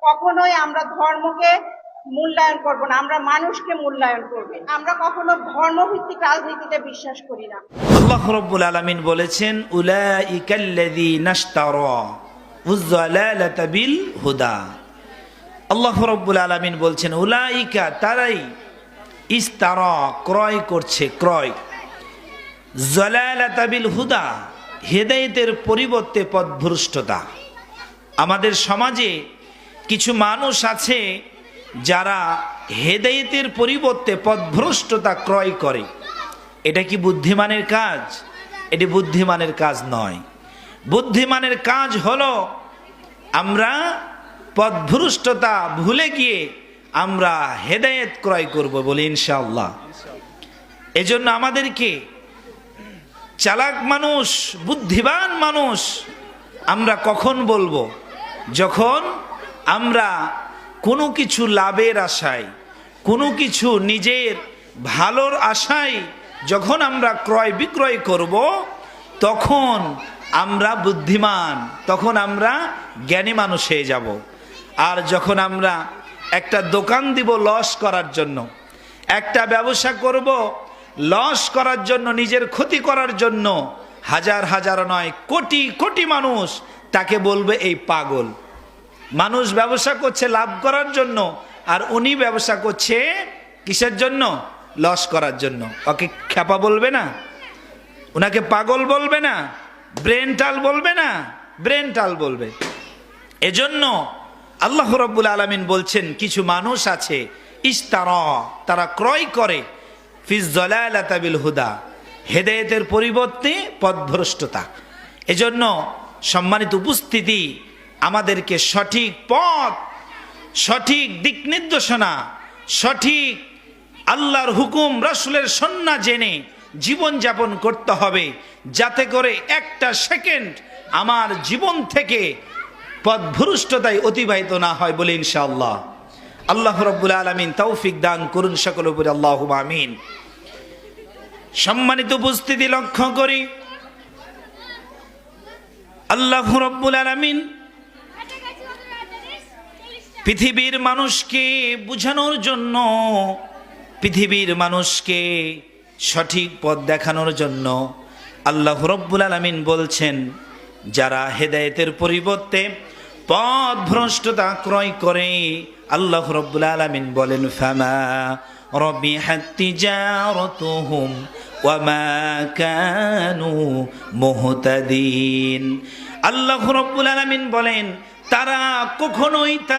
কখনোই আমরা ধর্মকে মূল্যায়ন করব না, আমরা মানুষকে মূল্যায়ন করব। আমরা কখনো ধর্মভিত্তিক রাজনীতিতে বিশ্বাস করি না। আল্লাহ রাব্বুল আলামিন বলেছেন, উলাইকাল্লাযীনা ইশতারা উয-যালালাতা বিল হুদা। আল্লাহ রাব্বুল আলামিন বলছেন, উলাইকা তারাই, ইশতারা ক্রয় করছে, ক্রয়, যালালাতা বিল হুদা হেদায়েতের পরিবর্তে পথভ্রষ্টতা। আমাদের সমাজে কিছু মানুষ আছে যারা হেদায়েতের পরিবর্তে পথভ্রষ্টতা ক্রয় করে। এটা কি বুদ্ধিমানের কাজ? এটি বুদ্ধিমানের কাজ নয়। বুদ্ধিমানের কাজ হলো আমরা পথভ্রষ্টতা ভুলে গিয়ে আমরা হেদায়েত ক্রয় করব, বলি ইনশাআল্লাহ। এজন্য আমাদেরকে চালাক মানুষ, বুদ্ধিমান মানুষ আমরা কখন বলবো? যখন আমরা কোনো কিছু লাভের আশায়, কোনো কিছু নিজের ভালোর আশায় যখন আমরা ক্রয় বিক্রয় করব, তখন আমরা বুদ্ধিমান, তখন আমরা জ্ঞানী মানুষ হয়ে যাব। আর যখন আমরা একটা দোকান দিব লস করার জন্য, একটা ব্যবসা করব লস করার জন্য, নিজের ক্ষতি করার জন্য, হাজার হাজার নয় কোটি কোটি মানুষ তাকে বলবে এই পাগল। মানুষ ব্যবসা করছে লাভ করার জন্য, আর উনি ব্যবসা করছে কিসের জন্য? লস করার জন্য। ওকে খ্যাপা বলবে না? ওনাকে পাগল বলবে না? ব্রেনটাল বলবে না? ব্রেনটাল বলবে। এজন্য আল্লাহ রাব্বুল আলামিন বলছেন, কিছু মানুষ আছে ইশতারা, তারা ক্রয় করে ফিজ যালালাতা বিল হুদা, হেদায়েতের পরিবর্তে পথভ্রষ্টতা। এজন্য সম্মানিত উপস্থিতি, আমাদেরকে সঠিক পথ, সঠিক দিক নির্দেশনা, সঠিক আল্লাহর হুকুম, রাসূলের সুন্নাহ জেনে জীবন যাপন করতে হবে, যাতে করে একটা সেকেন্ড আমার জীবন থেকে পথভ্রষ্টতায় অতিবাহিত না হয়, বলে ইনশাআল্লাহ। আল্লাহ রাব্বুল আলামিন তৌফিক দান করুন সকলের উপরে, আল্লাহুম্মা আমিন। সম্মানিত উপস্থিতি, লক্ষ্য করি আল্লাহ রাব্বুল আলামিন পৃথিবীর মানুষকে বুঝানোর জন্য, পৃথিবীর মানুষকে সঠিক পথ দেখানোর জন্য আল্লাহ রাব্বুল আলামিন বলছেন, যারা হেদায়েতের পরিবর্তে পথভ্রষ্টতা ক্রয় করে, আল্লাহ রাব্বুল আলামিন বলেন, ফামা রাবিহাত তিজারাতুহুম ওয়া মা কানু মুহতাদিন। আল্লাহ রাব্বুল আলামিন বলেন, তারা কখনোই